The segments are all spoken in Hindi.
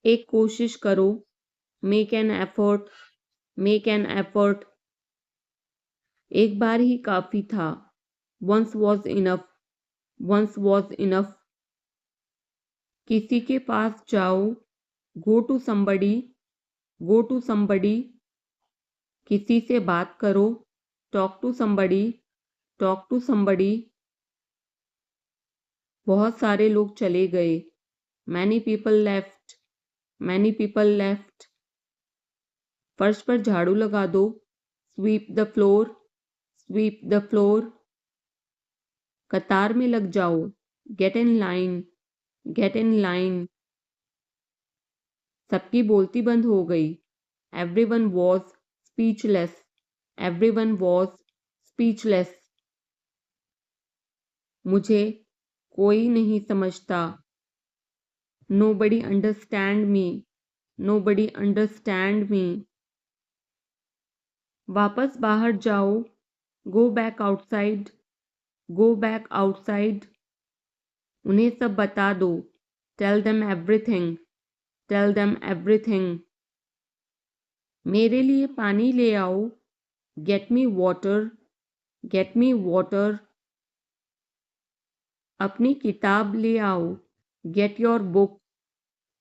एक कोशिश करो, make an effort, make an effort. एक बार ही काफी था, once was enough, once was enough. किसी के पास जाओ, go to somebody, go to somebody. किसी से बात करो, talk to somebody, talk to somebody. बहुत सारे लोग चले गए, many people left, many people left. फर्श पर झाड़ू लगा दो, sweep the floor, sweep the floor. कतार में लग जाओ, get in line, get in line. सबकी बोलती बंद हो गई, everyone was speechless, everyone was speechless. मुझे कोई नहीं समझता, nobody understand me, nobody understand me. वापस बाहर जाओ, go back outside, go back outside. उन्हें सब बता दो, tell them everything, tell them everything. मेरे लिए पानी ले आओ, get me water, get me water. अपनी किताब ले आओ, get your book,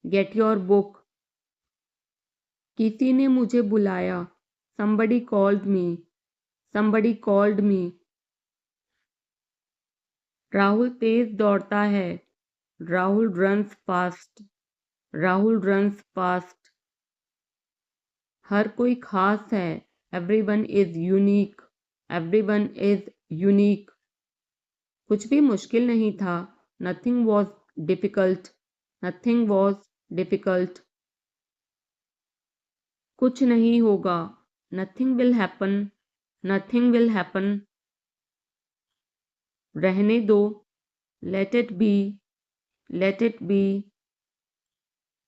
get your book. किसी ने मुझे बुलाया, somebody called me, somebody called me। Rahul तेज दौड़ता है, Rahul runs fast, Rahul runs fast. हर कोई खास है, everyone is unique, everyone is unique. कुछ भी मुश्किल नहीं था, nothing was difficult, nothing was difficult. कुछ नहीं होगा, nothing will happen, nothing will happen. रहने दो, let it be, let it be.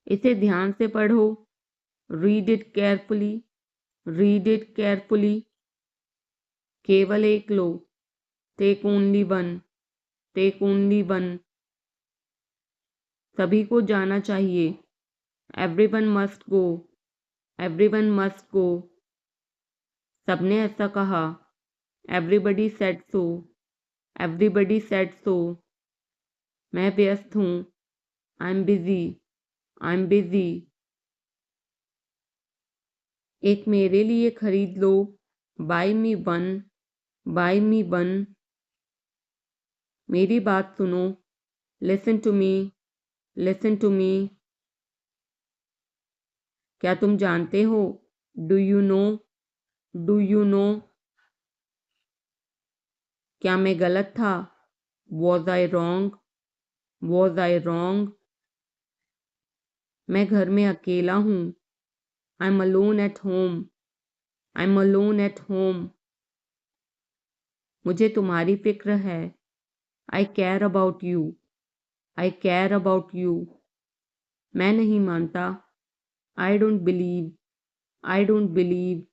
इसे ध्यान से पढ़ो, read it carefully, read it carefully. केवल एक लो, take only one, take only one. सभी को जाना चाहिए, everyone must go, everyone must go. सबने ऐसा कहा, everybody said so, everybody said so. मैं व्यस्त हूँ, I am busy, I am busy. एक मेरे लिए खरीद लो, buy me one, buy me one. मेरी बात सुनो, listen to me, listen to me. क्या तुम जानते हो, do you know, do you know. क्या मैं गलत था, was I wrong, was I wrong. मैं घर में अकेला हूँ, I am alone at home, I am alone at home. मुझे तुम्हारी फिक्र है, I care about you, I care about you. मैं नहीं मानता, I don't believe, I don't believe.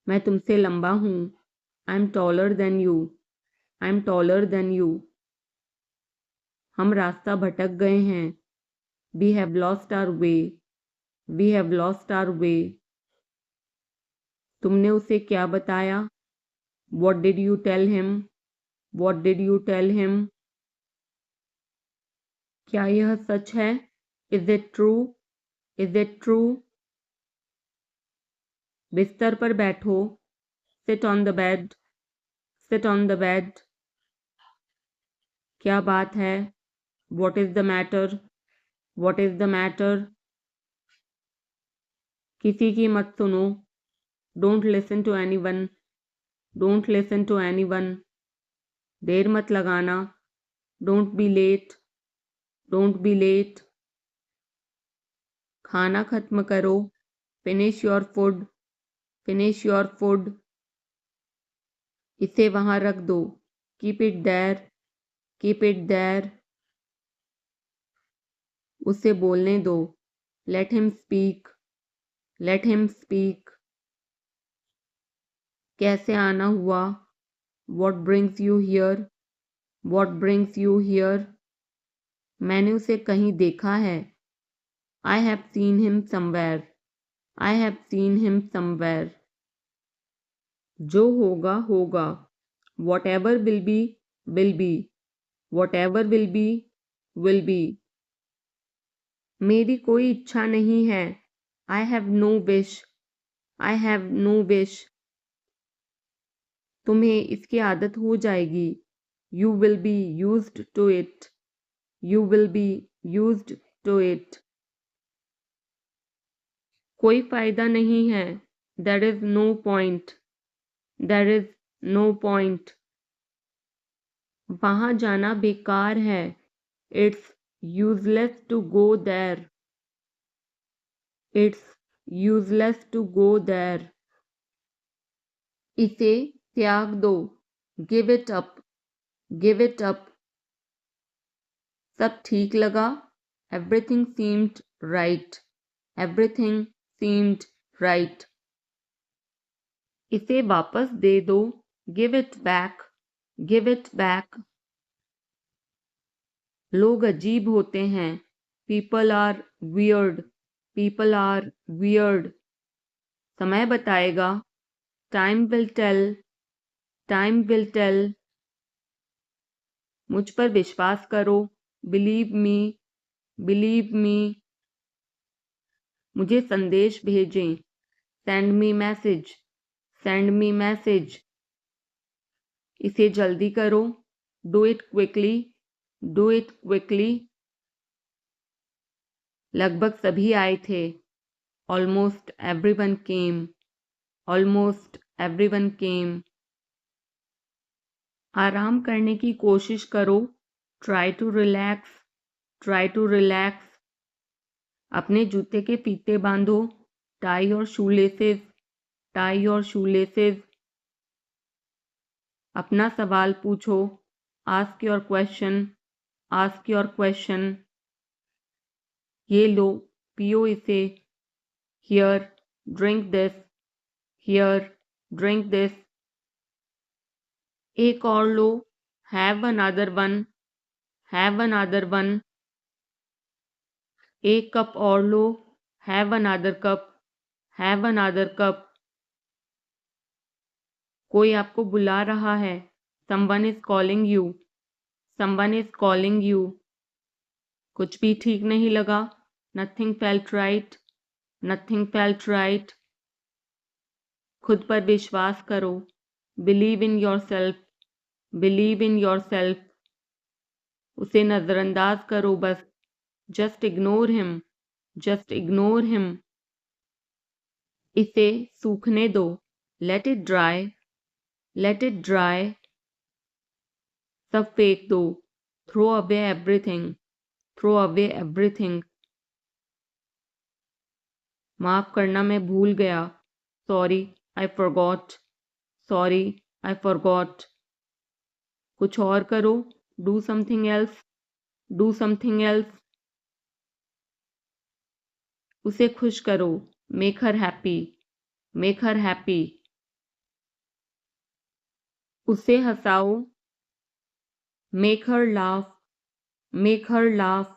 मैं तुमसे लंबा हूँ, I am taller than you, I am taller than you. हम रास्ता भटक गए हैं, we have lost our way, we have lost our way. तुमने उसे क्या बताया, what did you tell him, what did you tell him. क्या यह सच है, is it true, is it true. बिस्तर पर बैठो, sit on the bed, sit on the bed. क्या बात है, what is the matter, what is the matter. किसी की मत सुनो, don't listen to anyone, don't listen to anyone. देर मत लगाना, don't be late, don't be late. खाना खत्म करो, finish your food, finish your food. इसे वहां रख दो, keep it there, keep it there. उसे बोलने दो, let him speak, let him speak. कैसे आना हुआ, what brings you here, what brings you here. मैंने उसे कहीं देखा है, I have seen him somewhere. I have seen him somewhere. जो होगा होगा. Whatever will be will be. Whatever will be will be. मेरी कोई इच्छा नहीं है. I have no wish. I have no wish. तुम्हें इसकी आदत हो जाएगी. You will be used to it. You will be used to it. कोई फायदा नहीं है. There is no point. There is no point. वहाँ जाना बेकार है. It's useless to go there. It's useless to go there. इसे त्याग दो. Give it up. Give it up. सब ठीक लगा. Everything seemed right. Everything seemed right. इसे वापस दे दो. Give it back. Give it back. लोग अजीब होते हैं. People are weird. People are weird. समय बताएगा. Time will tell. Time will tell. मुझ पर विश्वास करो. Believe me. Believe me. मुझे संदेश भेजें. Send me message. Send me message. इसे जल्दी करो. Do it quickly. Do it quickly. लगभग सभी आए थे. Almost everyone came. Almost everyone came. आराम करने की कोशिश करो. Try to relax. Try to relax. अपने जूते के फीते बांधो. Tie your shoelaces. Tie your shoelaces. अपना सवाल पूछो. Ask your question. Ask your question. ये लो. पियो इसे. Here, drink this. Here, drink this. एक और लो. Have another one. Have another one. एक कप और लो. Have another cup. Have another cup. कोई आपको बुला रहा है. Someone is calling you. Someone is calling you. कुछ भी ठीक नहीं लगा. Nothing felt right. Nothing felt right. खुद पर विश्वास करो. Believe in yourself. Believe in yourself. उसे नजरअंदाज करो बस. Just ignore him. Just ignore him. इसे सूखने दो. Let it dry. Let it dry. सब फेंक दो. Throw away everything. Throw away everything. माफ करना मैं भूल गया. Sorry, I forgot. Sorry, I forgot. कुछ और करो. Do something else. Do something else. उसे खुश करो. Make her happy. Make her happy. उसे हंसाओ. Make her laugh. Make her laugh.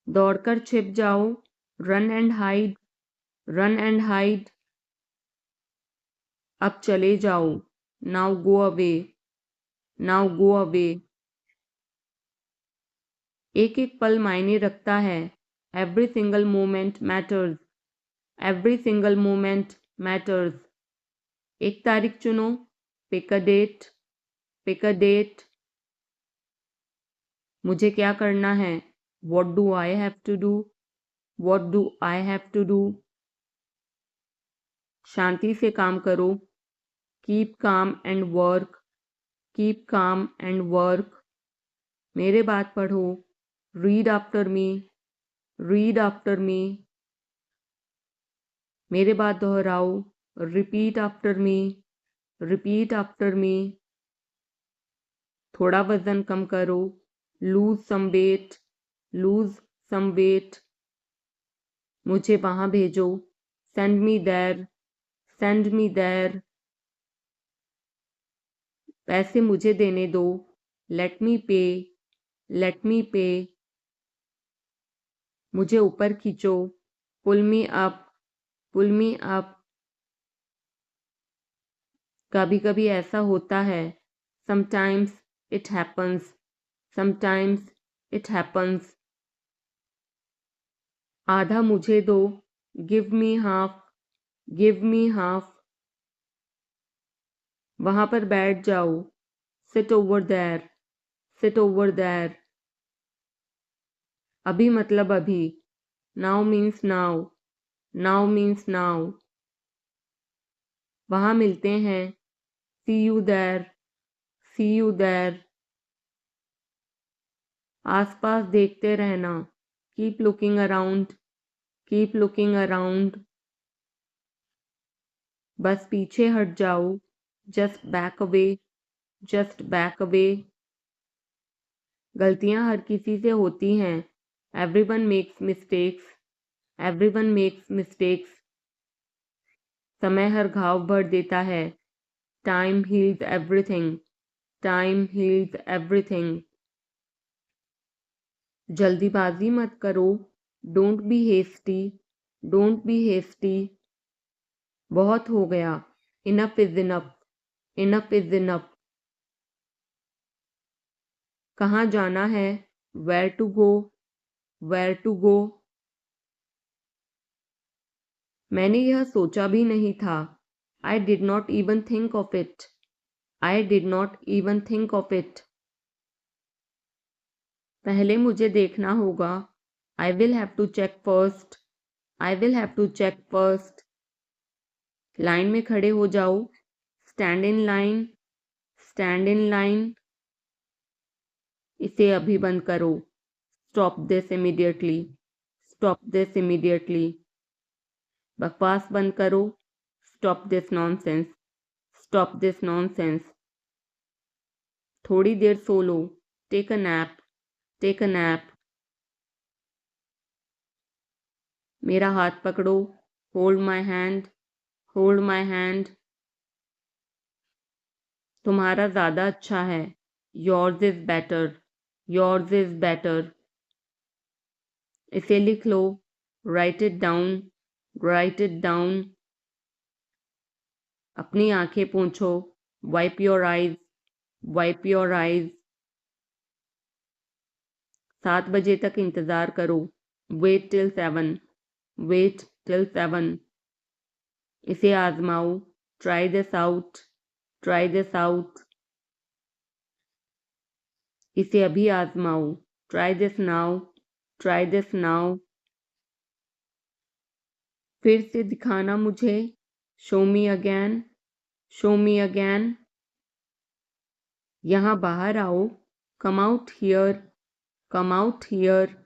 दौड़कर छिप जाओ. Run and hide. Run and hide. अब चले जाओ. Now go away. Now go away. एक एक पल मायने रखता है. Every single moment matters. Every single moment matters. एक तारीख चुनो. Pick a date. Pick a date. मुझे क्या करना है. What do I have to do? What do I have to do? शांति से काम करो. Keep calm and work. Keep calm and work. मेरे बात पढ़ो. Read after me. Read after me. मेरे बात दोहराओ. Repeat after me. Repeat after me. थोड़ा वजन कम करो. Lose some weight. Lose some weight. मुझे वहां भेजो. Send me there. Send me there. पैसे मुझे देने दो. Let me pay. Let me pay. मुझे ऊपर खींचो, pull me up, pull me up. कभी कभी ऐसा होता है, sometimes it happens, sometimes it happens. आधा मुझे दो, give me half, give me half. वहां पर बैठ जाओ, sit over there, sit over there. अभी मतलब अभी, now means now, now means now. वहां मिलते हैं, see you there, see you there. आसपास देखते रहना, keep looking around, keep looking around. बस पीछे हट जाओ, just back away, just back away. गलतियां हर किसी से होती हैं, everyone makes mistakes, everyone makes mistakes. समय हर घाव भर देता है, time heals everything, time heals everything. जल्दीबाजी मत करो, don't be hasty, don't be hasty. बहुत हो गया, enough is enough, enough is enough. कहाँ जाना है, where to go, where to go. मैंने यह सोचा भी नहीं था, I did not even think of it, I did not even think of it. पहले मुझे देखना होगा, I will have to check first, I will have to check first. Line में खड़े हो जाओ, stand in line, stand in line. इसे अभी बंद करो, stop this immediately, stop this immediately. बकवास बंद करो, stop this nonsense, stop this nonsense. थोड़ी देर सो लो, take a nap, take a nap. मेरा हाथ पकड़ो, hold my hand, hold my hand. तुम्हारा ज़्यादा अच्छा है, yours is better, yours is better. इसे लिख लो, write it down, write it down. अपनी आंखें पोंछो, wipe your eyes, wipe your eyes. 7 बजे तक इंतज़ार करो, वेट टिल 7, वेट टिल 7। इसे आजमाओ, try this out, try this out. इसे अभी आजमाओ, try this now, try this now. फिर से दिखाना मुझे, show me again, show me again. यहाँ बाहर आओ, come out here, come out here.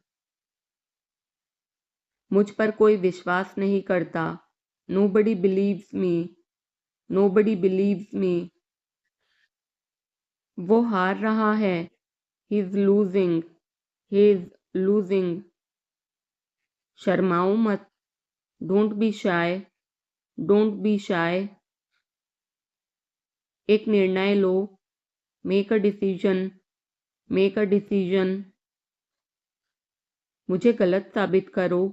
मुझ पर कोई विश्वास नहीं करता, nobody believes me, nobody believes me. वो हार रहा है, he is losing, he is losing. शर्माओ मत, don't be shy, don't be shy. एक निर्णय लो, make a decision, make a decision. मुझे गलत साबित करो,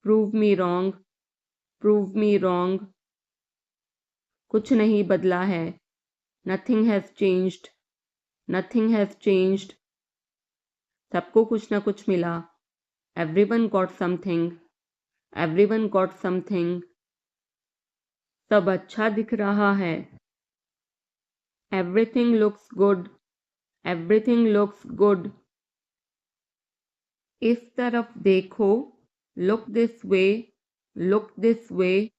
prove me wrong, prove me wrong. कुछ नहीं बदला है, nothing has changed, nothing has changed. सबको कुछ न कुछ मिला, everyone got something, everyone got something. सब अच्छा दिख रहा है, everything looks good, everything looks good. इस तरफ देखो, look this way, look this way.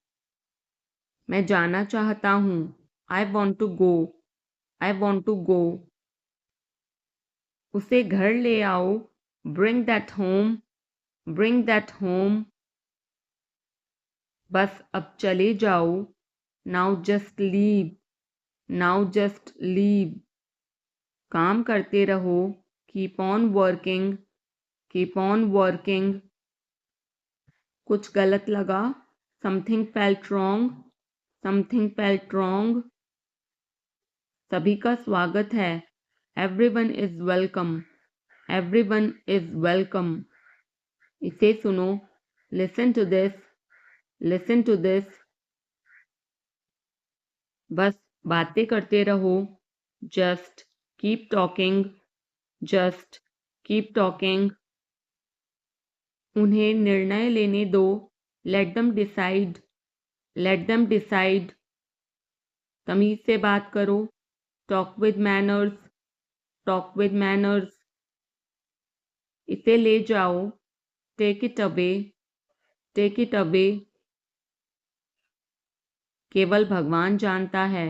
मैं जाना चाहता हूँ, I want to go, I want to go. उसे घर ले आओ, bring that home, bring that home. बस अब चले जाओ, now just leave, now just leave. काम करते रहो, keep on working, keep on working. कुछ गलत लगा, something felt wrong, something felt wrong. सभी का स्वागत है, everyone is welcome, everyone is welcome. इसे सुनो, listen to this, listen to this. बस बातें करते रहो, just keep talking, just keep talking. उन्हें निर्णय लेने दो, let them decide, let them decide. तमीज से बात करो, talk with manners, talk with manners. इसे ले जाओ, take it away, take it away. केवल भगवान जानता है,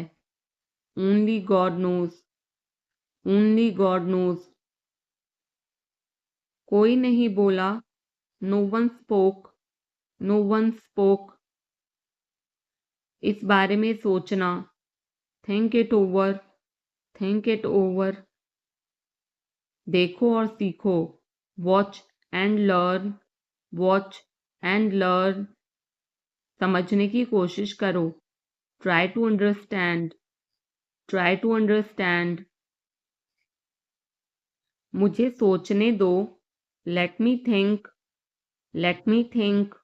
only God knows, only God knows. कोई नहीं बोला, no one spoke, no one spoke. इस बारे में सोचना, think it over, think it over. देखो और सीखो, watch and learn, watch and learn. समझने की कोशिश करो, try to understand, try to understand. मुझे सोचने दो, let me think, let me think.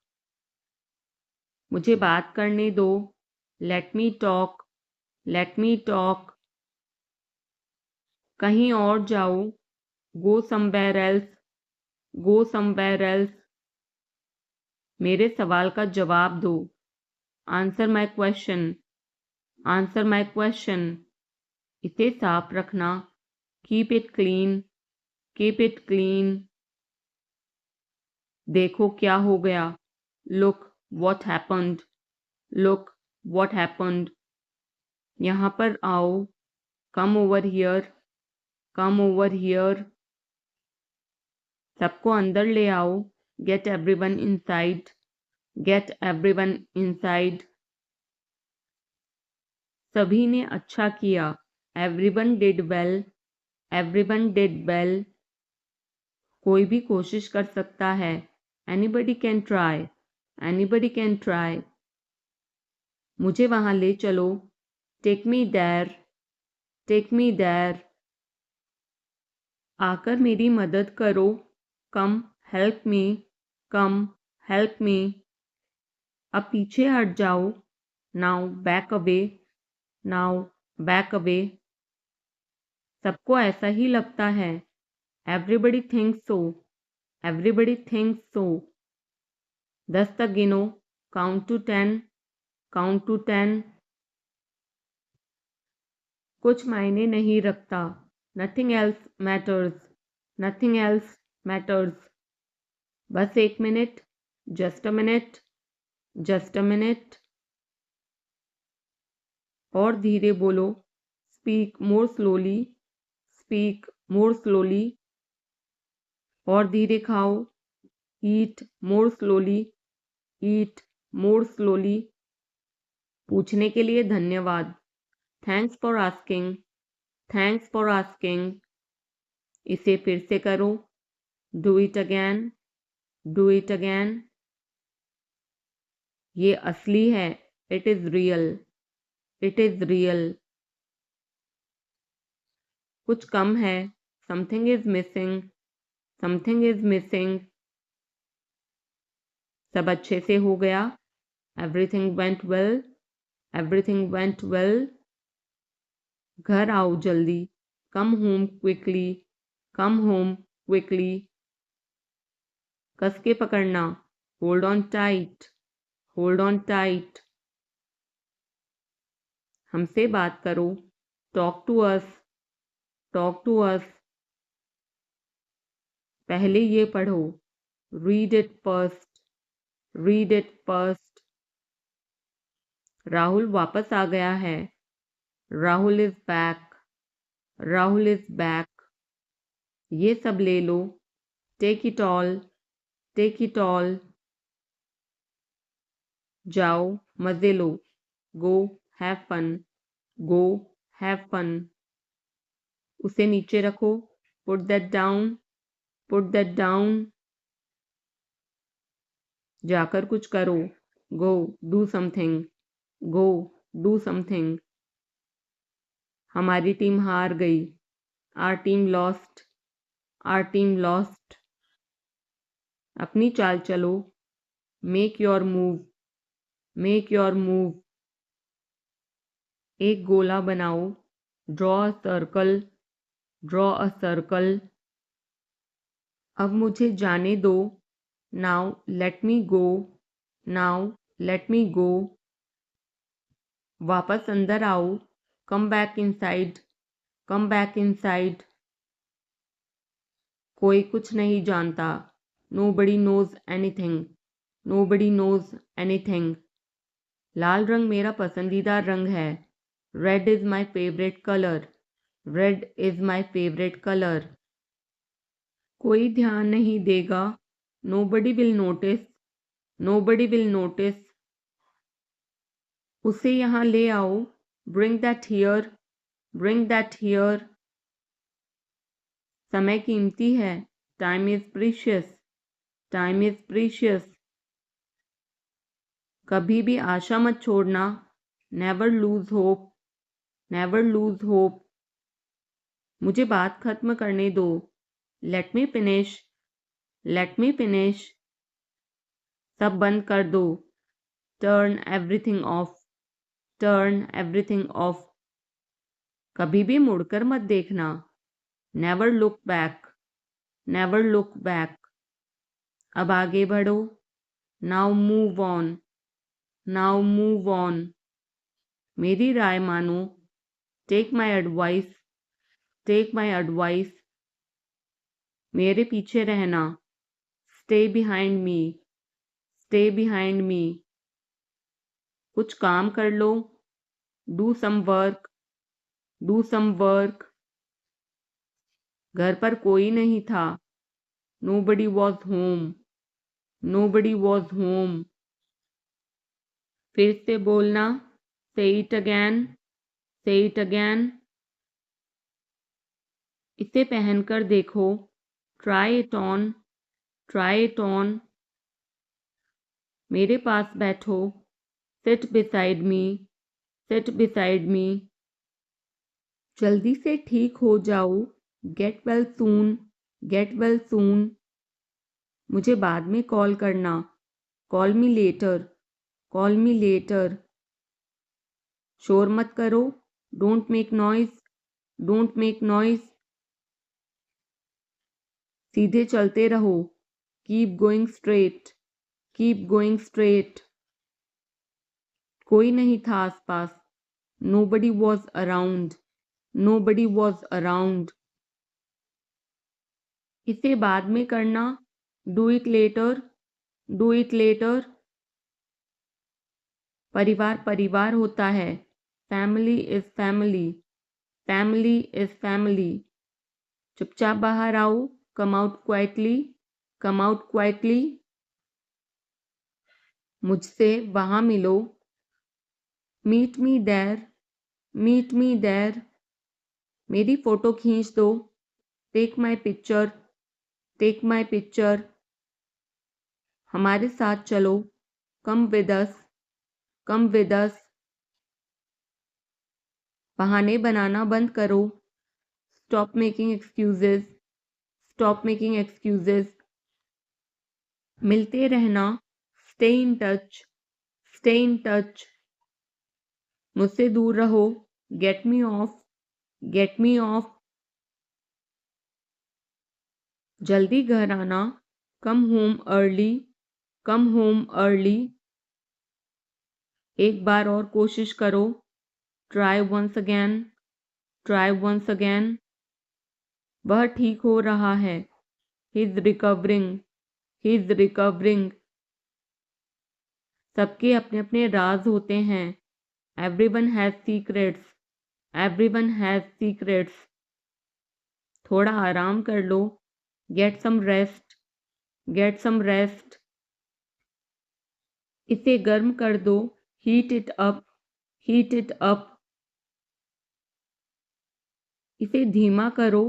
मुझे बात करने दो, let me talk, let me talk. कहीं और जाओ, go somewhere else, go somewhere else. मेरे सवाल का जवाब दो, answer my question, answer my question. इसे साफ रखना, keep it clean, keep it clean. देखो क्या हो गया, look what happened, look what happened. यहाँ पर आओ, come over here, come over here. सबको अंदर ले आओ, get everyone inside, get everyone inside. सभी ने अच्छा किया, everyone did well, everyone did well. कोई भी कोशिश कर सकता है, anybody can try, anybody can try. मुझे वहां ले चलो, take me there, take me there. आकर मेरी मदद करो, come help me, come help me. अब पीछे हट जाओ, now back away, now back away. सबको ऐसा ही लगता है, everybody thinks so, everybody thinks so. 10 तक गिनो, काउंट टू 10, काउंट टू 10। कुछ मायने नहीं रखता, nothing else matters, nothing else matters. बस एक minute, just a minute, just a minute. और धीरे बोलो, speak more slowly, speak more slowly. और धीरे खाओ, ईट मोर स्लोली, ईट मोर स्लोली। पूछने के लिए धन्यवाद, thanks for asking, thanks for asking. इसे फिर से करो, do it again, do it again. ये असली है, it is real, it is real. कुछ कम है, something is missing, something is missing. सब अच्छे से हो गया, everything went well, everything went well. घर आओ जल्दी, come home quickly, come home quickly. कस के पकड़ना, hold on tight, hold on tight. हमसे बात करो, talk to us, talk to us. पहले ये पढ़ो, read it first, read it first. Rahul वापस आ गया है, Rahul is back, Rahul is back. ये सब ले लो, take it all, take it all. जाओ मजे लो, go have fun, go have fun. उसे नीचे रखो, put that down, put that down. जाकर कुछ करो, go do something, go do something. हमारी टीम हार गई, our team lost, our team lost. अपनी चाल चलो। Make your move, make your move. एक गोला बनाओ। Draw a circle, draw a circle. अब मुझे जाने दो। Now let me go, now let me go. वापस अंदर आओ। Come back inside, come back inside. कोई कुछ नहीं जानता। Nobody knows anything, nobody knows anything। लाल रंग मेरा पसंदीदा रंग है। Red is my favorite color, red is my favorite color। कोई ध्यान नहीं देगा। Nobody will notice, nobody will notice। उसे यहाँ ले आओ। Bring that here, bring that here। समय कीमती है। Time is precious, time is precious। कभी भी आशा मत छोड़ना। Never lose hope, never lose hope। मुझे बात खत्म करने दो। Let me finish, let me finish। सब बंद कर दो। Turn everything off, turn everything off। कभी भी मुड़कर मत देखना। Never look back, never look back। अब आगे बढ़ो। Now move on, now move on। मेरी राय मानो। Take my advice, take my advice। मेरे पीछे रहना। Stay behind me, stay behind me। कुछ काम कर लो। Do some work, do some work। घर पर कोई नहीं था। Nobody was home, nobody was home। फिर से बोलना। Say it again, say it again। इसे पहनकर देखो। Try it on, try it on। मेरे पास बैठो। Sit beside me, sit beside me। जल्दी से ठीक हो जाओ। Get well soon, get well soon। मुझे बाद में कॉल करना। Call me later, call me later। शोर मत करो। Don't make noise, don't make noise। सीधे चलते रहो। Keep going straight, keep going straight। कोई नहीं था आसपास। Nobody was around, nobody was around। इसे बाद में करना। Do it later, do it later। परिवार परिवार होता है। Family is family, family is family। चुपचाप बाहर आओ। Come out quietly, come out quietly। मुझसे वहाँ मिलो। Meet me there, meet me there। मेरी फोटो खींच दो। Take my picture, take my picture। हमारे साथ चलो। Come with us, come with us। बहाने बनाना बंद करो। Stop making excuses, stop making excuses। मिलते रहना। Stay in touch, stay in touch। मुझसे दूर रहो। Get me off, get me off। जल्दी घर आना। Come home early, come home early। एक बार और कोशिश करो। Try once again, try once again। वह ठीक हो रहा है। He's recovering, he's recovering। सबके अपने अपने राज होते हैं। Everyone has secrets, everyone has secrets। थोड़ा आराम कर लो। Get some rest, get some rest। इसे गर्म कर दो। Heat it up, heat it up। इसे धीमा करो।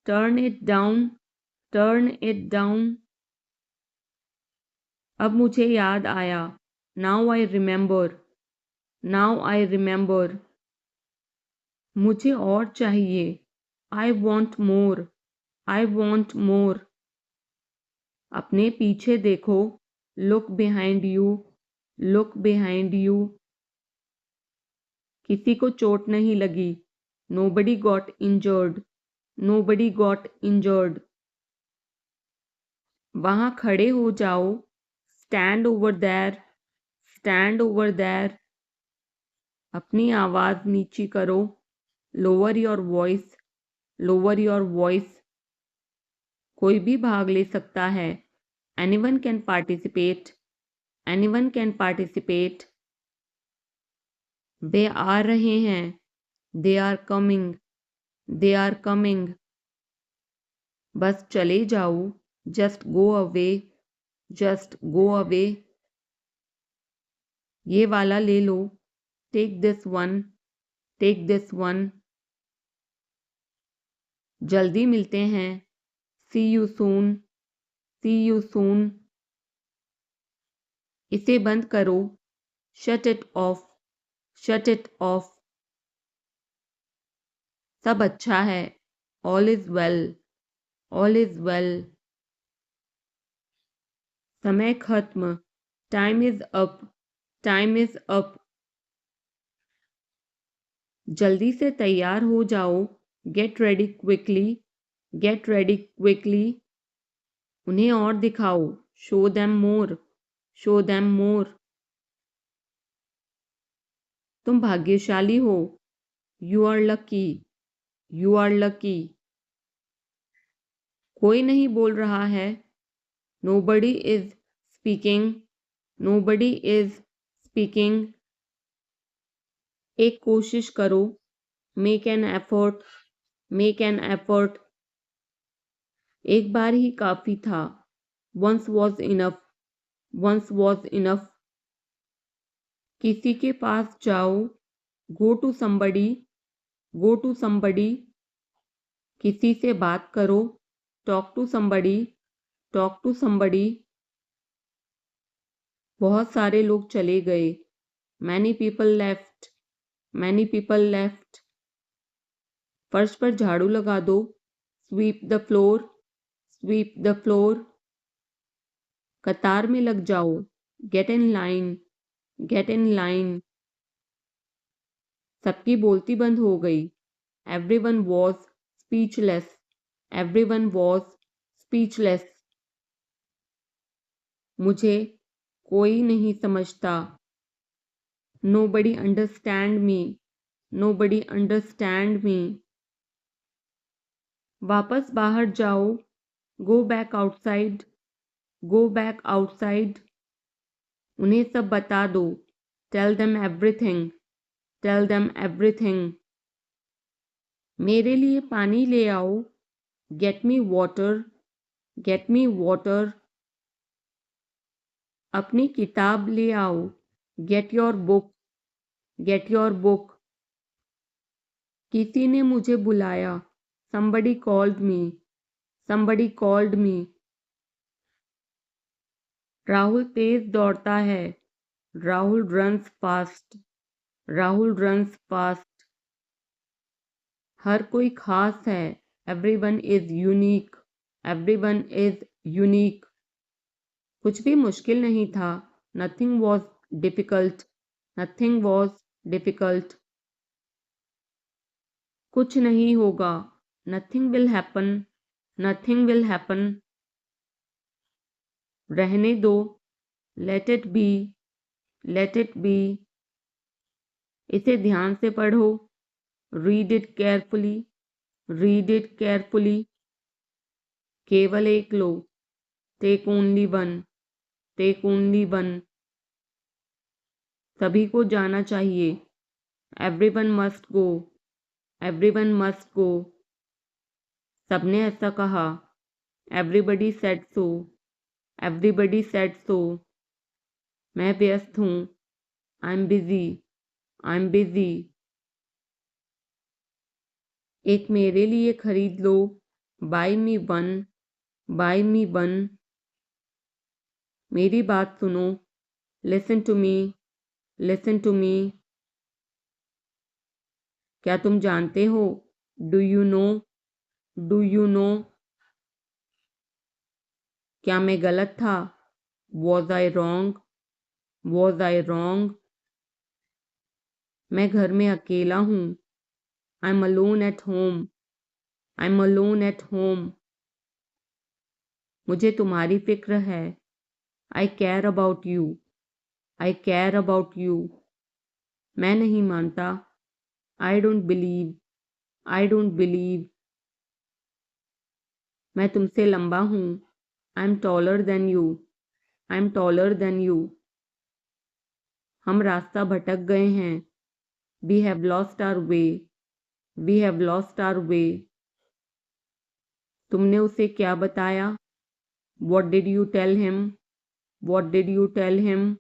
Turn it down, turn it down। अब मुझे याद आया। Now I remember, now I remember। मुझे और चाहिए। I want more, I want more। अपने पीछे देखो, look behind you, look behind you. किसी को चोट नहीं लगी, nobody got injured, nobody got injured. वहां खड़े हो जाओ, stand over there, stand over there. अपनी आवाज नीची करो, lower your voice, lower your voice. कोई भी भाग ले सकता है, anyone can participate, anyone can participate. वे आ रहे हैं, they are coming, they are coming. बस चले जाओ, just go away, just go away. ये वाला ले लो, take this one, take this one. जल्दी मिलते हैं, see you soon, C you soon. इसे बंद करो, shut it off, shut it off. सब अच्छा है, all is well, all is well. समय खत्म, time is up, time is up. जल्दी से तैयार हो जाओ, get ready quickly, get ready quickly. उन्हें और दिखाओ, show them more, show them more. तुम भाग्यशाली हो, you are lucky, you are lucky. कोई नहीं बोल रहा है, nobody is speaking, nobody is speaking. एक कोशिश करो, make an effort, make an effort. एक बार ही काफी था, once was enough, once was enough. किसी के पास जाओ, go to somebody, go to somebody. किसी से बात करो, talk to somebody, talk to somebody. बहुत सारे लोग चले गए, many people left, many people left. फर्श पर झाड़ू लगा दो, sweep the floor, sweep the floor. कतार में लग जाओ, get in line, get in line. सबकी बोलती बंद हो गई, everyone was speechless, everyone was speechless. मुझे कोई नहीं समझता, nobody understand me, nobody understand me. वापस बाहर जाओ, go back outside, go back outside. उन्हें सब बता दो, tell them everything, tell them everything. मेरे लिए पानी ले आओ, get me water, get me water. अपनी किताब ले आओ, get your book, get your book. किसी ने मुझे बुलाया, somebody called me, somebody called me। Rahul तेज दौड़ता है, Rahul runs fast, Rahul runs fast. हर कोई खास है, everyone is unique, everyone is unique. कुछ भी मुश्किल नहीं था, nothing was difficult, nothing was difficult. कुछ नहीं होगा, nothing will happen, nothing will happen. रहने दो, let it be, let it be. इसे ध्यान से पढ़ो, read it carefully, read it carefully. केवल एक लो, take only one, take only one. सभी को जाना चाहिए, everyone must go, everyone must go. सबने ऐसा कहा, everybody said so, everybody said so. मैं व्यस्त हूँ, I am busy, I am busy. एक मेरे लिए खरीद लो, buy me one, buy me one. मेरी बात सुनो, listen to me, listen to me. क्या तुम जानते हो, do you know, do you know. क्या मैं गलत था? Was I wrong? Was I wrong? मैं घर में अकेला हूँ। I am alone at home. I am alone at home. मुझे तुम्हारी फिक्र है। I care about you. I care about you. मैं नहीं मानता। I don't believe. I don't believe. मैं तुमसे लंबा हूँ। I am taller than you. I am taller than you. हम रास्ता भटक गए हैं। We have lost our way. We have lost our way. तुमने उसे क्या बताया? What did you tell him? What did you tell him?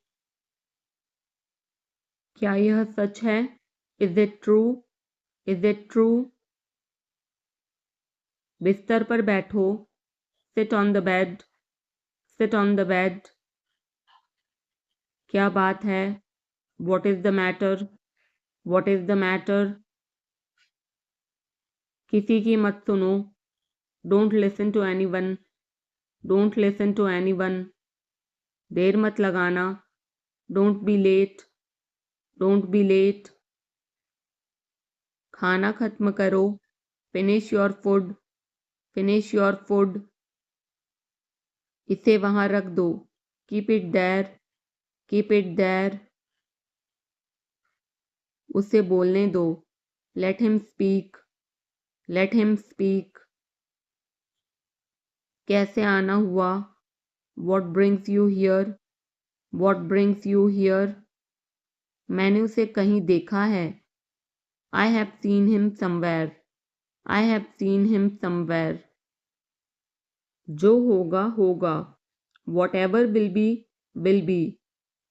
क्या यह सच है? Is it true? Is it true? बिस्तर पर बैठो। Sit on the bed. Sit on the bed. क्या बात है? What is the matter? What is the matter? किसी की मत सुनो। Don't listen to anyone. Don't listen to anyone. देर मत लगाना। Don't be late. Don't be late. खाना खत्म करो। Finish your food. Finish your food. इसे वहां रख दो। Keep it there. Keep it there. उसे बोलने दो। Let him speak. Let him speak. कैसे आना हुआ? What brings you here? What brings you here? मैंने उसे कहीं देखा है। I have seen him somewhere. I have seen him somewhere. जो होगा होगा। Whatever will be will be.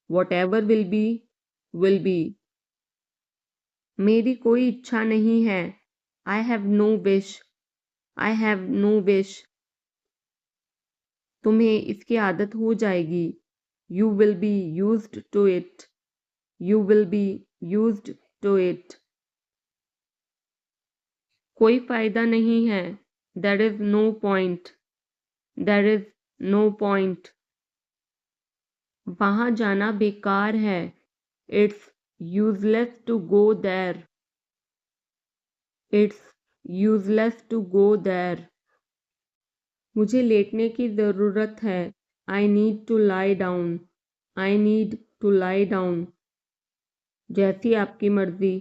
Whatever will be will be. मेरी कोई इच्छा नहीं है। I have no wish. I have no wish. तुम्हें इसकी आदत हो जाएगी। You will be used to it. You will be used to it. कोई फायदा नहीं है। There is no point. There is no point. वहां जाना बेकार है। It's useless to go there. It's useless to go there. मुझे लेटने की ज़रूरत है। I need to lie down. I need to lie down. जैसी आपकी मर्जी।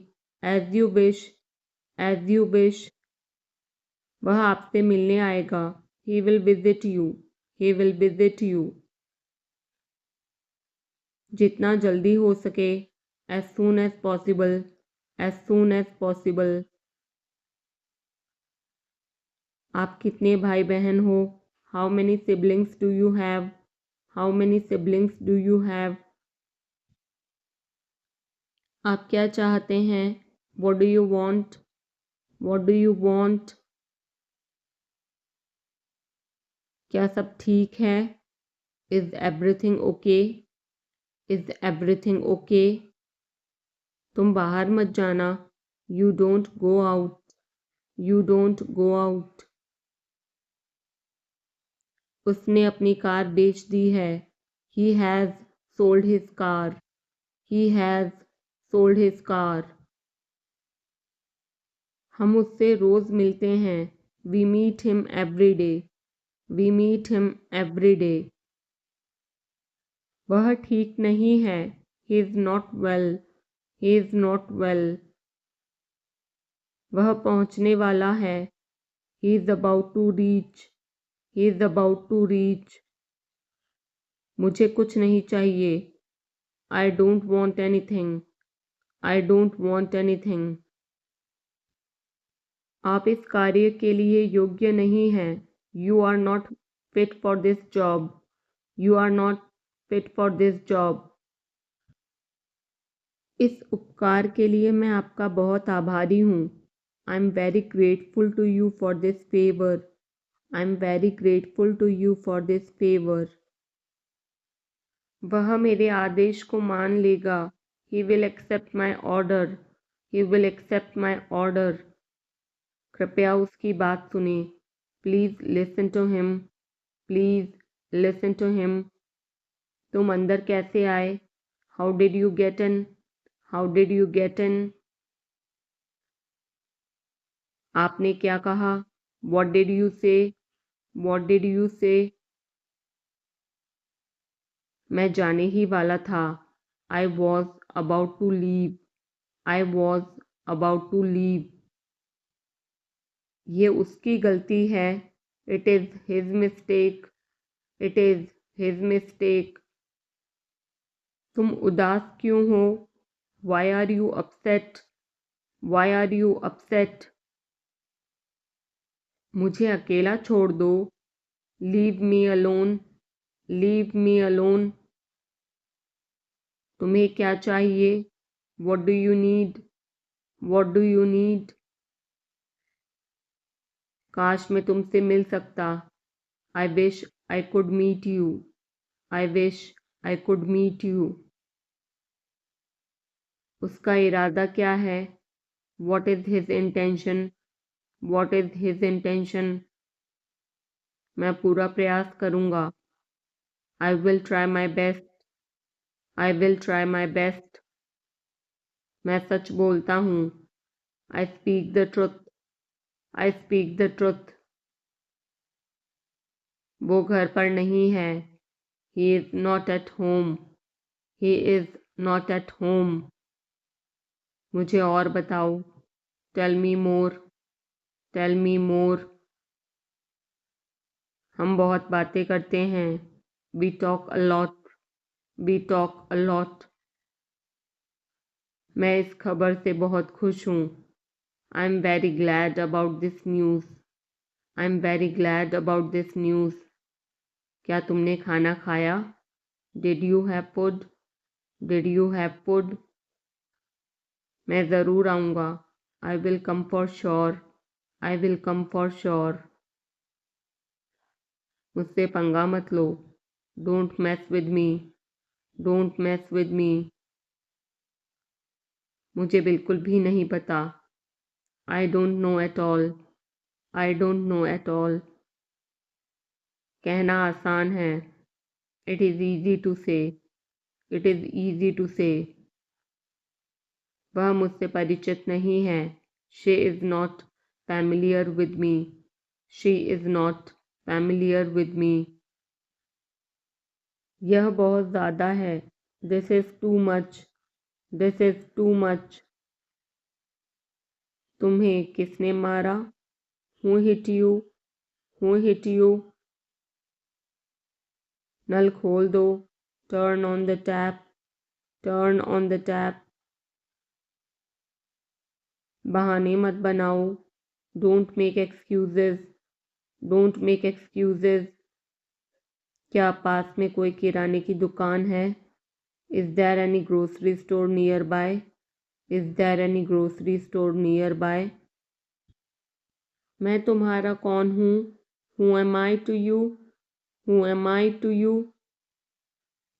As you wish. As you wish. वह आपसे मिलने आएगा। He will visit you. He will visit you. जितना जल्दी हो सके। As soon as possible. As soon as possible. आप कितने भाई बहन हो? How many siblings do you have? How many siblings do you have? आप क्या चाहते हैं? What do you want? What do you want? क्या सब ठीक है? Is everything okay? Is everything okay? तुम बाहर मत जाना। You don't go out. You don't go out. उसने अपनी कार बेच दी है। He has sold his car. He has sold his car. हम उससे रोज मिलते हैं। We meet him every day. We meet him every day. वह ठीक नहीं है। He is not well. He is not well. वह पहुंचने वाला है। He is about to reach. He is about to reach. मुझे कुछ नहीं चाहिए। I don't want anything. I don't want anything. आप इस कार्य के लिए योग्य नहीं हैं। You are not fit for this job. You are not fit for this job. इस उपकार के लिए मैं आपका बहुत आभारी हूँ। I am very grateful to you for this favour. I am very grateful to you for this favour. वह मेरे आदेश को मान लेगा। He will accept my order. He will accept my order. कृपया उसकी बात सुने। Please listen to him. Please Listen to him. तुम अंदर कैसे आए? How did you get in? How did you get in? आपने क्या कहा? What did you say? What did you say? मैं जाने ही वाला था. I was about to leave. I was about to leave. ये उसकी गलती है. It is his mistake. It is his mistake. तुम उदास क्यों हो? Why are you upset? Why are you upset? मुझे अकेला छोड़ दो. Leave me alone. Leave me alone. तुम्हें क्या चाहिए? What do you need? What do you need? काश मैं तुमसे मिल सकता. I wish I could meet you. I wish I could meet you. उसका इरादा क्या है? What is his intention? What is his intention? मैं पूरा प्रयास करूँगा. I will try my best. I will try my best. मैं सच बोलता हूँ. I speak the truth. I speak the truth. वो घर पर नहीं है. He is not at home. He is not at home. मुझे और बताओ. Tell me more. Tell me more. हम बहुत बातें करते हैं. We talk a lot. We talk a lot. मैं इस खबर से बहुत खुश हूँ. I'm very glad about this news. I'm very glad about this news. क्या तुमने खाना खाया? Did you have food? Did you have food? मैं ज़रूर आऊँगा. I will come for sure. I will come for sure. मुझसे पंगा मत लो. Don't mess with me. Don't mess with me. मुझे बिल्कुल भी नहीं पता. I don't know at all. I don't know at all. कहना आसान है. It is easy to say. It is easy to say. वह मुझसे परिचित नहीं है. She is not familiar with me. She is not familiar with me. यह बहुत ज़्यादा है. This is too much. This is too much. तुम्हें किसने मारा? Who hit you? Who hit you? नल खोल दो. Turn on the tap. Turn on the tap. बहाने मत बनाओ. Don't make excuses. Don't make excuses. क्या पास में कोई किराने की दुकान है? Is there any grocery store nearby? Is there any grocery store nearby? मैं तुम्हारा कौन हूँ? Who am I to you? Who am I to you?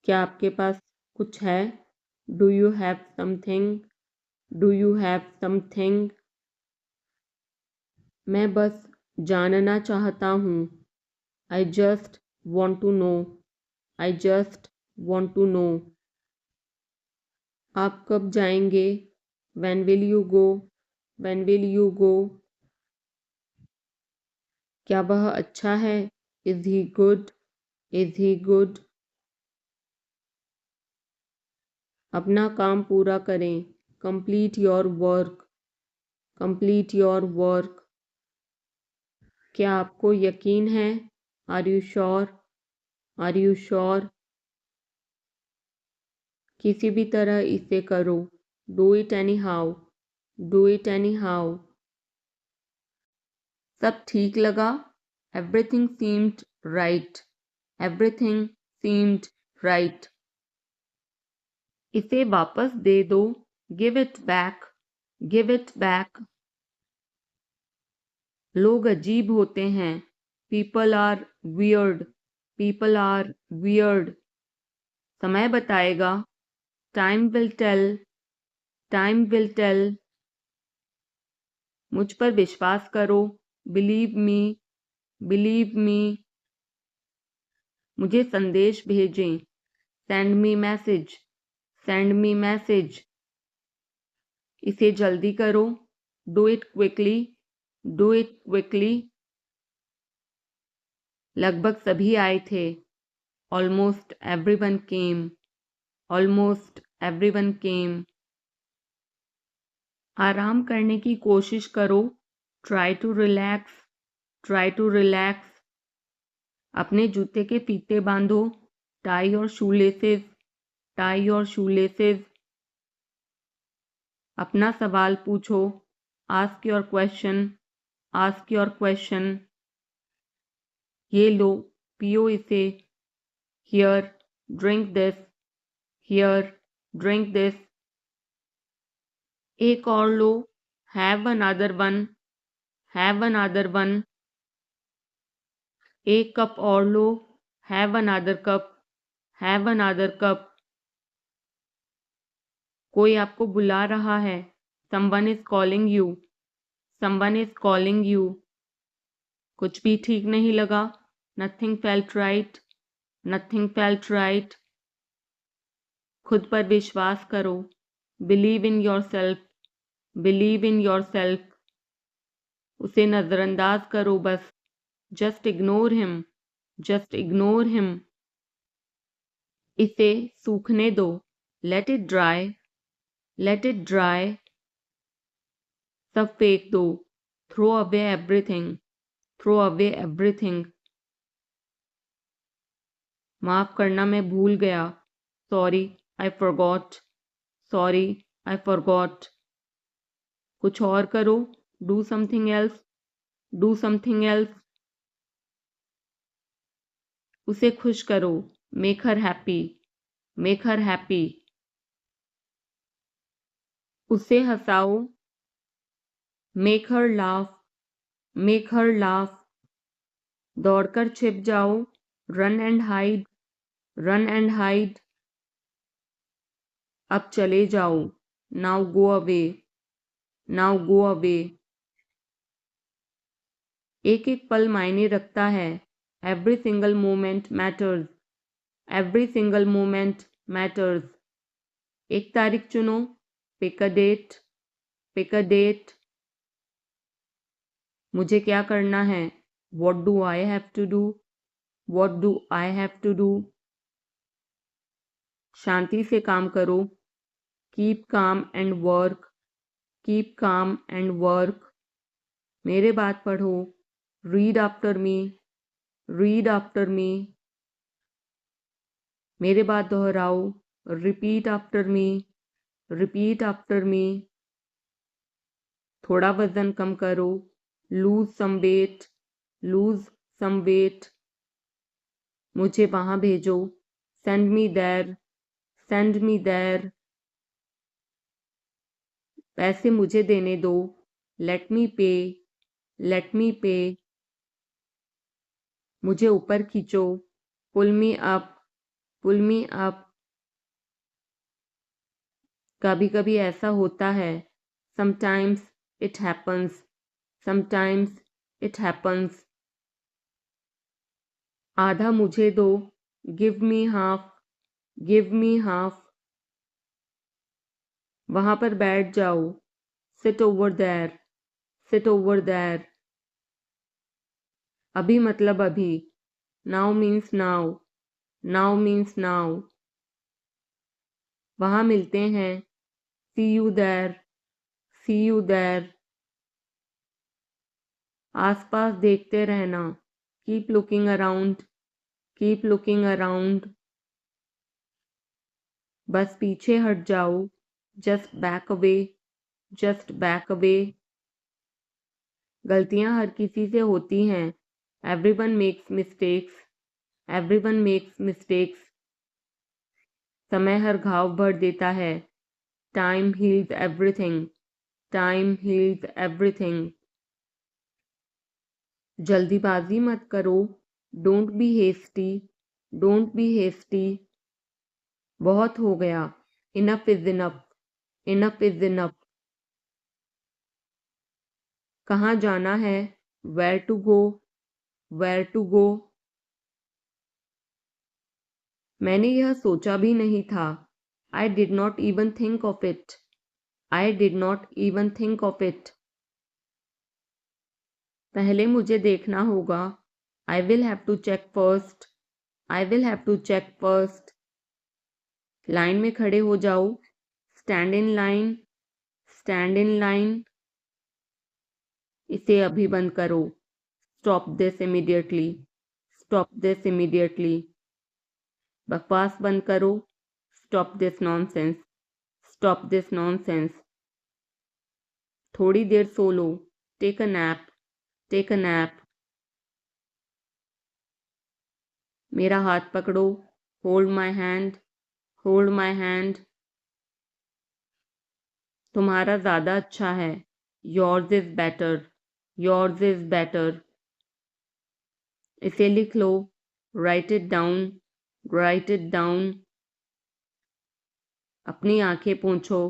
क्या आपके पास कुछ है? Do you have something? Do you have something? मैं बस जानना चाहता हूँ. I just want to know. I just want to know. आप कब जाएंगे? When will you go? When will you go? क्या वह अच्छा है? Is he good? Is he good? अपना काम पूरा करें. Complete your work. Complete your work. क्या आपको यकीन है? Are you sure? Are you sure? किसी भी तरह इसे करो. Do it anyhow. Do it anyhow. सब ठीक लगा. Everything seemed right. Everything seemed right. इसे वापस दे दो. Give it back. Give it back. लोग अजीब होते हैं. People are weird. People are weird. समय बताएगा. Time will tell. Time will tell. मुझ पर विश्वास करो. Believe me. Believe me. मुझे संदेश भेजें। Send me message, send me message. इसे जल्दी करो। Do it quickly, do it quickly. लगभग सभी आए थे। Almost everyone came, almost everyone came. आराम करने की कोशिश करो। Try to relax, try to relax. अपने जूते के फीते बांधो। Tie your shoelaces, tie your shoelaces. अपना सवाल पूछो। Ask your question, ask your question. ये लो, पियो इसे। Here, drink this, here, drink this. एक और लो। Have another one, have another one. एक कप और लो। Have another cup, have another cup. कोई आपको बुला रहा है। Someone is calling you, someone is calling you. कुछ भी ठीक नहीं लगा। Nothing felt right, nothing felt right. खुद पर विश्वास करो। Believe in yourself, believe in yourself. उसे नजरअंदाज करो बस। Just ignore him, just ignore him. इसे सूखने दो। Let it dry, let it dry. सब फेंक दो। Throw away everything, throw away everything. माफ करना, मैं भूल गया। Sorry, I forgot, sorry, I forgot. कुछ और करो। Do something else, do something else. उसे खुश करो। Make her happy, make her happy. उसे हंसाओ। Make her laugh, make her laugh. दौड़कर छिप जाओ। Run and hide, run and hide. अब चले जाओ। Now go away, now go away. एक एक पल मायने रखता है। Every single moment matters, every single moment matters. एक तारीख चुनो। Pick a date, pick a date. मुझे क्या करना है। What do I have to do, what do I have to do. शांति से काम करो। Keep calm and work, keep calm and work. मेरे बात पढ़ो। Read after me, read after me. मेरे बात दोहराओ। Repeat after me, repeat after me. थोड़ा वजन कम करो। Lose some weight, lose some weight. मुझे वहां भेजो। Send me there, send me there. पैसे मुझे देने दो। लेट मी पे, लेट मी पे। मुझे ऊपर खींचो। Pull me up, pull me up. कभी कभी ऐसा होता है। Sometimes it happens, sometimes it happens. आधा मुझे दो। Give me half, give me half. वहां पर बैठ जाओ। Sit over there, sit over there. अभी मतलब अभी। Now means now, now means now. वहां मिलते हैं। See you there, see you there. आसपास देखते रहना। Keep looking around, keep looking around. बस पीछे हट जाओ। Just back away, just back away. गलतियां हर किसी से होती हैं। Everyone makes mistakes, everyone makes mistakes. समय हर घाव भर देता है। Time heals everything, time heals everything. जल्दीबाजी मत करो। Don't be hasty, don't be hasty. बहुत हो गया। Enough is enough, enough is enough. कहाँ जाना है। Where to go, where to go. मैंने यह सोचा भी नहीं था। I did not even think of it. I did not even think of it. पहले मुझे देखना होगा। I will have to check first. I will have to check first. Line में खड़े हो जाओ। Stand in line. Stand in line. इसे अभी बंद करो। Stop this immediately. Stop this immediately. बकवास बंद करो। Stop this nonsense. Stop this nonsense. थोड़ी देर सो लो। Take a nap. Take a nap. मेरा हाथ पकड़ो। Hold my hand. Hold my hand. तुम्हारा ज़्यादा अच्छा है। Yours is better. Yours is better. इसे लिख लो। Write it down. Write it down. अपनी आंखें पोंछो।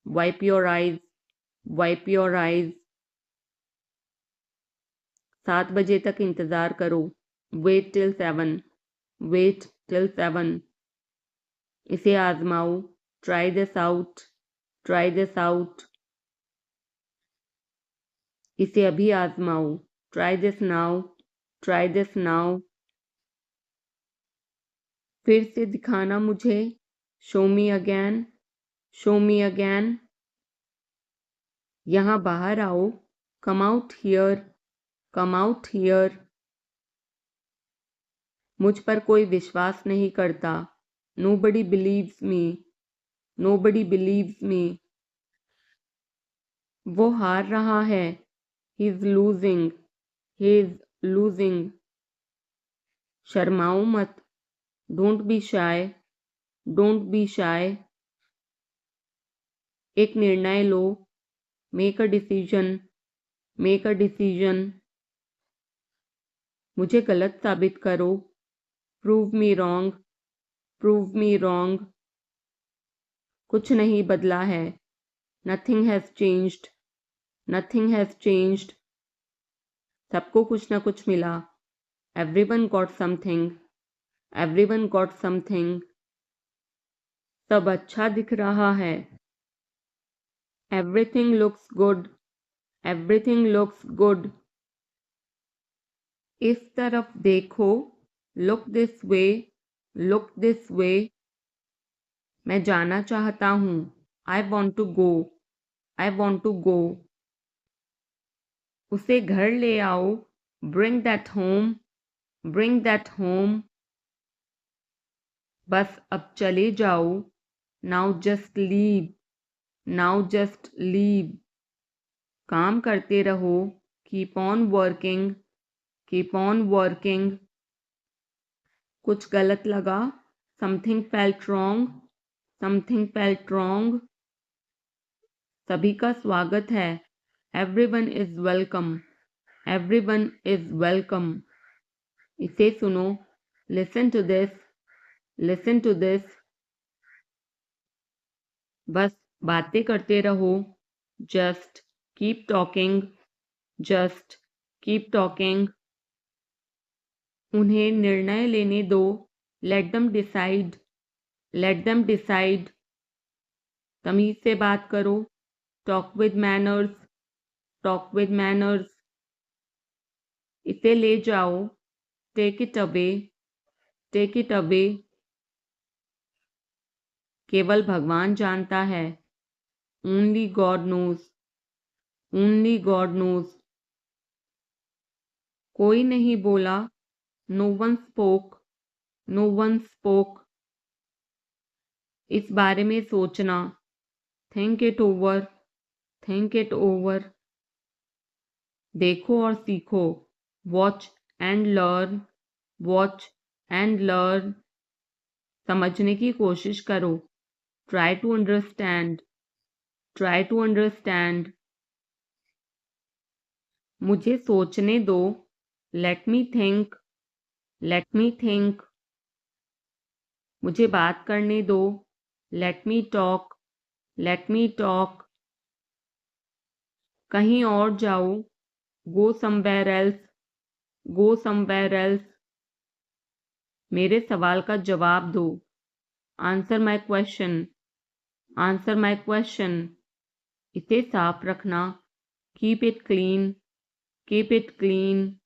Wipe your eyes. Wipe your eyes. 7 बजे तक इंतज़ार करो। Wait till 7। Wait till 7। इसे आजमाओ। Try this out. Try this out. इसे अभी आजमाओ। Try this now. Try this now. फिर से दिखाना मुझे। Show me again. Show me again. यहाँ बाहर आओ। Come out here. Come out here. मुझ पर कोई विश्वास नहीं करता। Nobody believes me. Nobody believes me. वो हार रहा है। He is losing. He is losing. शर्माओ मत। Don't be shy. Don't be shy. एक निर्णय लो। Make a decision. Make a decision. मुझे गलत साबित करो। Prove me wrong. Prove me wrong. कुछ नहीं बदला है। Nothing has changed. Nothing has changed. सबको कुछ ना कुछ मिला। Everyone got something. Everyone got something. सब अच्छा दिख रहा है। Everything looks good. Everything looks good. इस तरफ देखो। Look this way. Look this way. मैं जाना चाहता हूँ। I want to go. I want to go. उसे घर ले आओ। Bring that home. Bring that home. बस अब चले जाओ। Now just leave. Now just leave. काम करते रहो। Keep on working. Keep on working. कुछ गलत लगा। Something felt wrong. Something felt wrong. सभी का स्वागत है। Everyone is welcome. Everyone is welcome. इसे सुनो। Listen to this. Listen to this. बस बातें करते रहो। Just keep talking. Just keep talking. उन्हें निर्णय लेने दो। Let them decide. Let them decide. तमीज से बात करो। Talk with manners. Talk with manners. इसे ले जाओ। Take it away. Take it away. केवल भगवान जानता है। Only God knows. Only God knows. कोई नहीं बोला। No one spoke. No one spoke. इस बारे में सोचना। Think it over. Think it over. देखो और सीखो। Watch and learn. Watch and learn. समझने की कोशिश करो। Try to understand. Try to understand. मुझे सोचने दो। Let me think. Let me think. मुझे बात करने दो। Let me talk. Let me talk. कहीं और जाओ। Go somewhere else. Go somewhere else. मेरे सवाल का जवाब दो। Answer my question. Answer my question. इसे साफ रखना। Keep it clean. Keep it clean.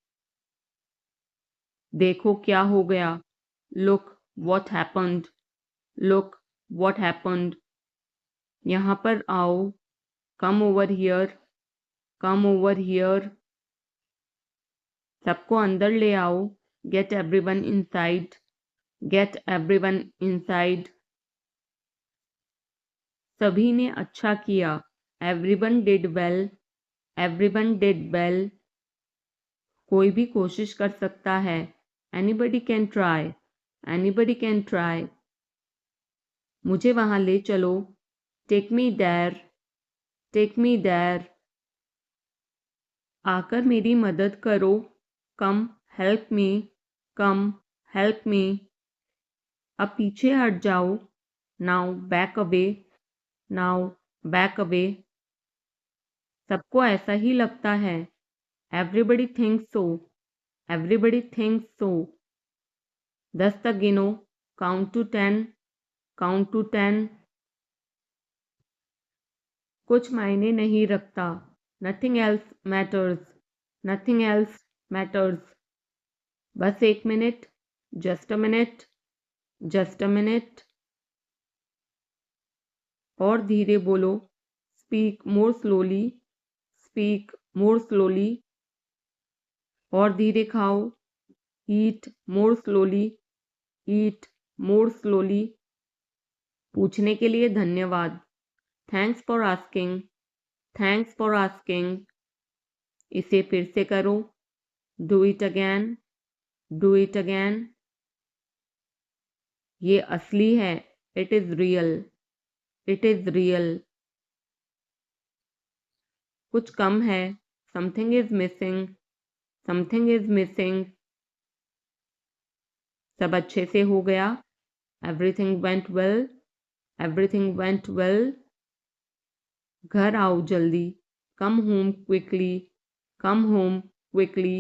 देखो क्या हो गया। Look what happened. Look what happened. यहाँ पर आओ। Come over here. Come over here. सबको अंदर ले आओ। Get everyone inside. Get everyone inside. सभी ने अच्छा किया। Everyone did well. Everyone did well. कोई भी कोशिश कर सकता है। Anybody can try. Anybody can try. मुझे वहां ले चलो। Take me there. Take me there. आकर मेरी मदद करो। Come help me. Come help me. अब पीछे हट जाओ। Now back away. Now back away. सबको ऐसा ही लगता है। Everybody thinks so. Everybody thinks so. 10 तक गिनो। Count to 10। Count to 10। कुछ मायने नहीं रखता। Nothing else matters. Nothing else matters. बस 1 minute. Just a minute. Just a minute. और धीरे बोलो। Speak more slowly. Speak more slowly. और धीरे खाओ। ईट मोर स्लोली। ईट मोर स्लोली। पूछने के लिए धन्यवाद। Thanks for asking. Thanks for asking. इसे फिर से करो। Do it again. Do it again. ये असली है। It is real. It is real. कुछ कम है। Something is missing. Something is missing. सब अच्छे से हो गया। Everything went well. Everything went well. घर आओ जल्दी। Come home quickly. Come home quickly.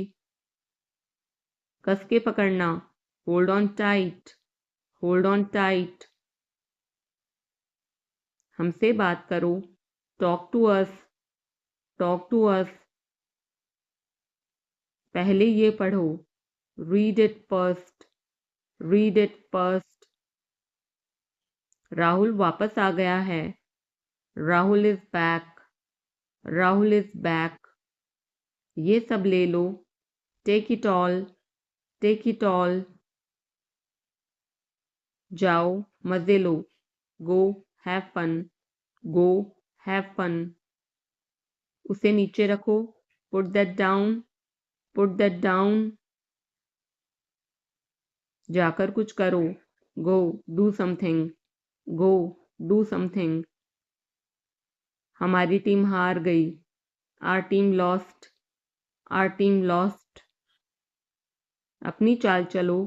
कस के पकड़ना। Hold on tight. Hold on tight. हमसे बात करो। Talk to us. Talk to us. पहले ये पढ़ो। Read it first. Read it first. Rahul वापस आ गया है। Rahul is back. Rahul is back. ये सब ले लो। Take it all. Take it all. जाओ मजे लो। Go have fun. Go have fun. उसे नीचे रखो। Put that down. Put that down. जाकर कुछ करो। Go do something. Go do something. हमारी टीम हार गई। Our team lost. Our team lost. अपनी चाल चलो।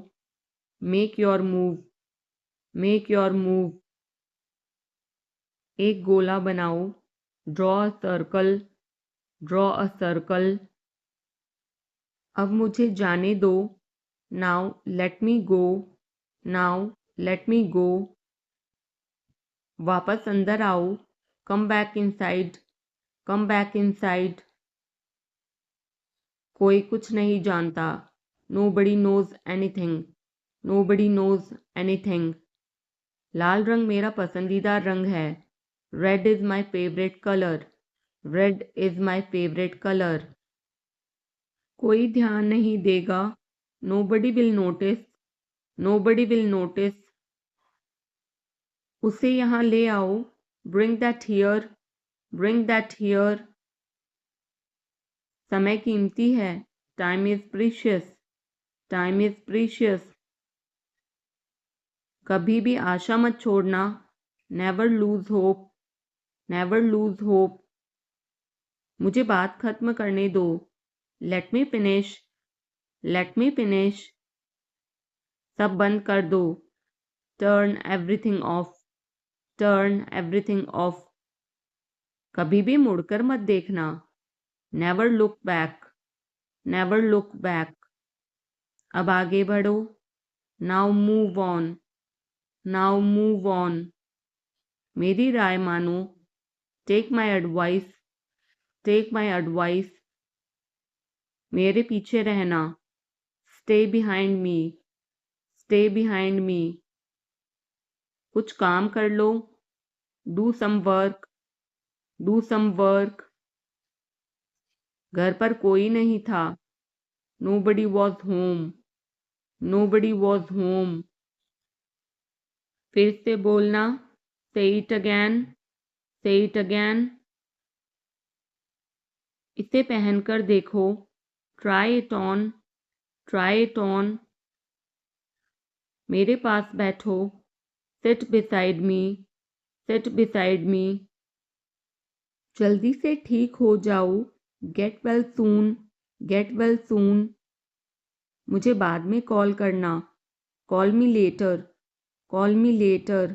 Make your move. Make your move. एक गोला बनाओ। Draw a circle. Draw a circle. अब मुझे जाने दो। Now let me go. Now let me go. वापस अंदर आओ। Come back inside. Come back inside. कोई कुछ नहीं जानता। Nobody knows anything. Nobody knows anything. लाल रंग मेरा पसंदीदा रंग है। Red is my favourite colour. Red is my favourite colour. कोई ध्यान नहीं देगा। Nobody will notice. Nobody will notice. उसे यहाँ ले आओ। Bring that here. Bring that here. समय कीमती है। Time is precious. Time is precious. कभी भी आशा मत छोड़ना। Never lose hope. Never lose hope. मुझे बात खत्म करने दो। Let me finish. Let me finish. सब बंद कर दो। Turn everything off. Turn everything off. कभी भी मुड़कर मत देखना। Never look back. Never look back. अब आगे बढ़ो। Now move on, now move on. मेरी राय मानो, take my advice, take my advice. मेरे पीछे रहना, stay behind me, stay behind me. कुछ काम कर लो, do some work, do some work. घर पर कोई नहीं था, nobody was home, nobody was home। फिर से बोलना, say it again, say it again। इसे पहनकर देखो, try it on, try it on। मेरे पास बैठो, sit beside me, sit beside me। जल्दी से ठीक हो जाओ, get well soon, get well soon। मुझे बाद में कॉल करना, call me later, call me later।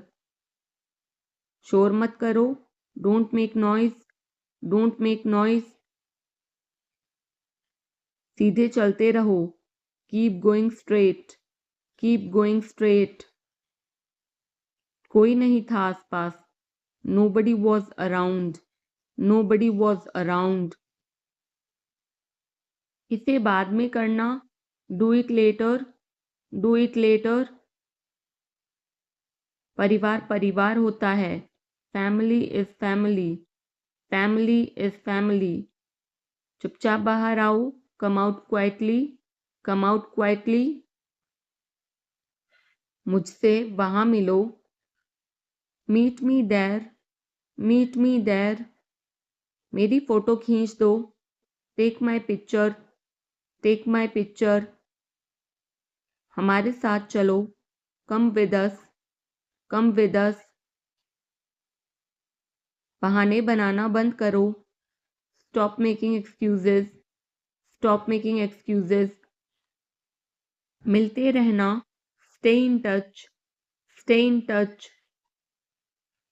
शोर मत करो, don't make noise, don't make noise. सीधे चलते रहो, keep going straight, keep going straight. कोई नहीं था आसपास, nobody was around, nobody was around। इसे बाद में करना, do it later, do it later। परिवार परिवार होता है, family is family, family is family। चुपचाप बाहर आओ, come out quietly, come out quietly। मुझसे वहां मिलो, meet me there, meet me there। मेरी फोटो खींच दो, take my picture, take my picture। हमारे साथ चलो, come with us, come with us। बहाने बनाना बंद करो, stop making excuses, stop making excuses। मिलते रहना, stay in touch, stay in touch।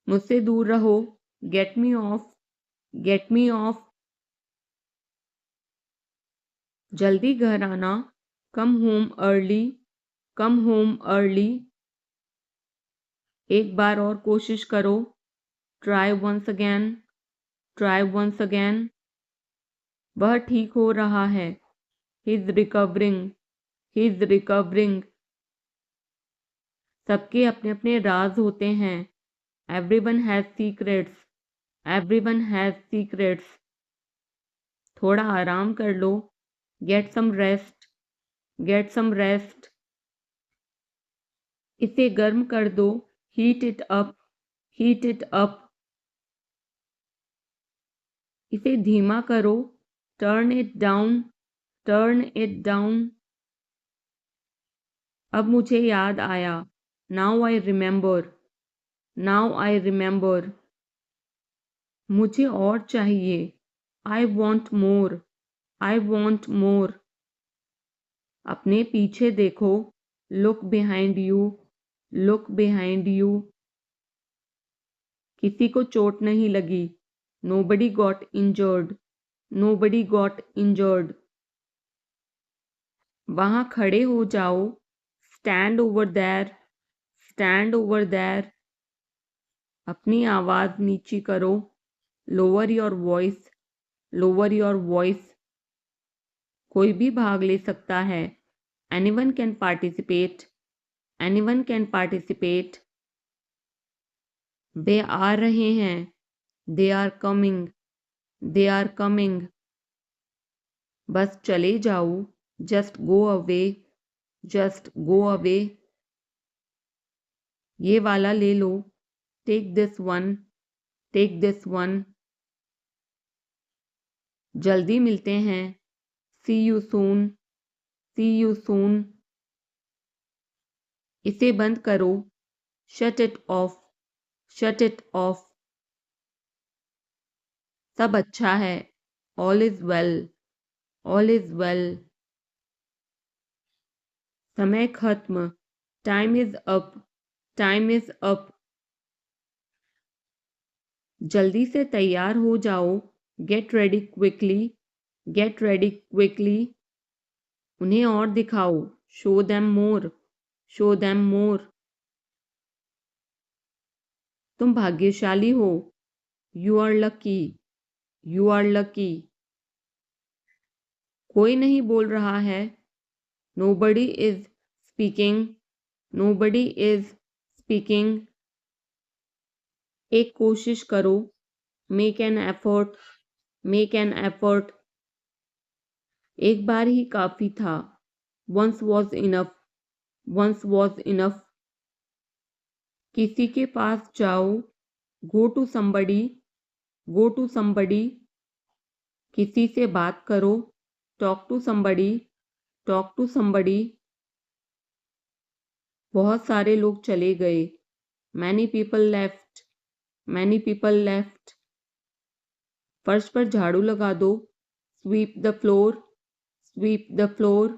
मुझसे दूर रहो, get me off, get me off। जल्दी घर आना, come home early, come home early। एक बार और कोशिश करो, try once again, try once again। वह ठीक हो रहा है, he's recovering, he's recovering। सबके अपने अपने राज होते हैं, everyone has secrets, everyone has secrets। थोड़ा आराम कर लो, get some rest, get some rest। इसे गर्म कर दो, heat it up, heat it up। इसे धीमा करो, turn it down, turn it down। अब मुझे याद आया, now I remember, now I remember। मुझे और चाहिए, I want more, I want more। अपने पीछे देखो, look behind you, look behind you। किसी को चोट नहीं लगी, nobody got injured, nobody got injured। वहां खड़े हो जाओ, stand over there, stand over there। अपनी आवाज नीची करो, lower your voice, lower your voice। कोई भी भाग ले सकता है, anyone can participate, anyone can participate। वे आ रहे हैं, they are coming, they are coming। बस चले जाओ, just go away, just go away। ये वाला ले लो, take this one, take this one। जल्दी मिलते हैं, see you soon, see you soon। इसे बंद करो, shut it off, shut it off। सब अच्छा है, all is well, all is well। समय खत्म, time is up, time is up। जल्दी से तैयार हो जाओ, get ready quickly, get ready quickly। उन्हें और दिखाओ, show them more, show them more. तुम भाग्यशाली हो, you are lucky, you are lucky. कोई नहीं बोल रहा है, nobody is speaking, nobody is speaking. एक कोशिश करो, make an effort, make an effort. एक बार ही काफी था, once was enough, once was enough. किसी के पास जाओ, go to somebody, go to somebody. किसी से बात करो, talk to somebody, talk to somebody. बहुत सारे लोग चले गए, many people left, many people left. फर्श पर झाड़ू लगा दो, sweep the floor, sweep the floor.